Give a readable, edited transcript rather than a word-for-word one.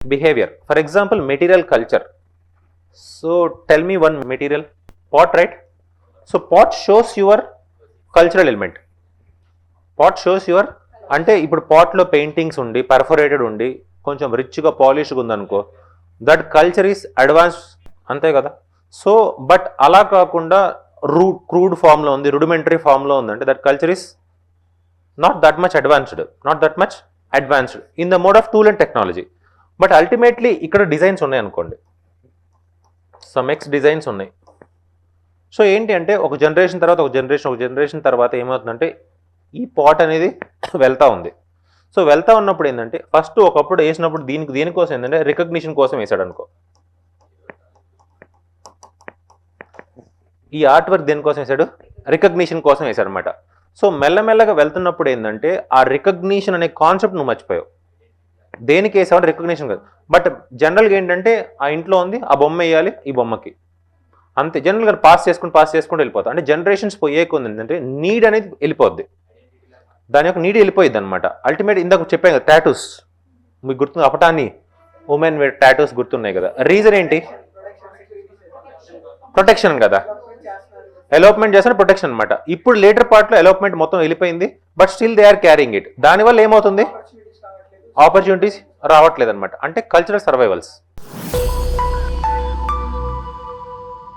behavior. For example, material culture. So tell me one material, pot, right? So pot shows your cultural element. Pot shows your, అంటే ఇప్పుడు పాట్లో paintings ఉండి పర్ఫొరేటెడ్ ఉండి కొంచెం రిచ్గా పాలిష్గా ఉందనుకో, that culture is advance, అంతే కదా. సో బట్ అలా కాకుండా క్రూడ్ ఫామ్లో ఉంది, రుడిమెంటరీ ఫామ్లో ఉందంటే that culture is not that much advanced in the mode of tool and technology. But ultimately ఇక్కడ డిజైన్స్ ఉన్నాయి అనుకోండి, సమ్ ఎక్స్ డిజైన్స్ ఉన్నాయి. సో ఏంటి అంటే ఒక జనరేషన్ తర్వాత ఏమవుతుందంటే ఈ పాట్ అనేది వెళ్తూ ఉంది. సో వెళ్తూ ఉన్నప్పుడు ఏంటంటే ఫస్ట్ ఒకప్పుడు వేసినప్పుడు దేనికోసం ఏంటంటే రికగ్నిషన్ కోసం వేసాడు అనుకో. ఈ ఆర్ట్ వర్క్ దేనికోసం వేసాడు, రికగ్నిషన్ కోసం వేసాడు అనమాట. సో మెల్లమెల్లగా వెళ్తున్నప్పుడు ఏంటంటే ఆ రికగ్నిషన్ అనే కాన్సెప్ట్ నువ్వు మర్చిపోయావు. దేనికి వేసావు రికగ్నిషన్ కాదు. బట్ జనరల్గా ఏంటంటే ఆ ఇంట్లో ఉంది, ఆ బొమ్మ వేయాలి, ఈ బొమ్మకి అంతే. జనరల్గా పాస్ చేసుకుంటూ వెళ్ళిపోతాం. అంటే జనరేషన్స్ పోయేకుంది ఏంటంటే నీడ్ అనేది వెళ్ళిపోద్ది, దాని యొక్క నీడ్ వెళ్ళిపోయింది అనమాట. అల్టిమేట్ ఇందాక చెప్పాను కదా, టాటూస్ మీకు గుర్తుంది, అపటాని ఉమెన్ వేర్ టాటూస్ గుర్తున్నాయి కదా. రీజన్ ఏంటి, ప్రొటెక్షన్ కదా. ఎలోప్మెంట్ చేసిన ప్రొటెక్షన్ అనమాట. ఇప్పుడు లేటర్ పార్ట్లో ఎలోప్మెంట్ మొత్తం వెళ్ళిపోయింది, but still they are carrying it. దానివల్ల ఏమవుతుంది, ఆపర్చునిటీస్ రావట్లేదు అనమాట. అంటే కల్చరల్ సర్వైవల్స్.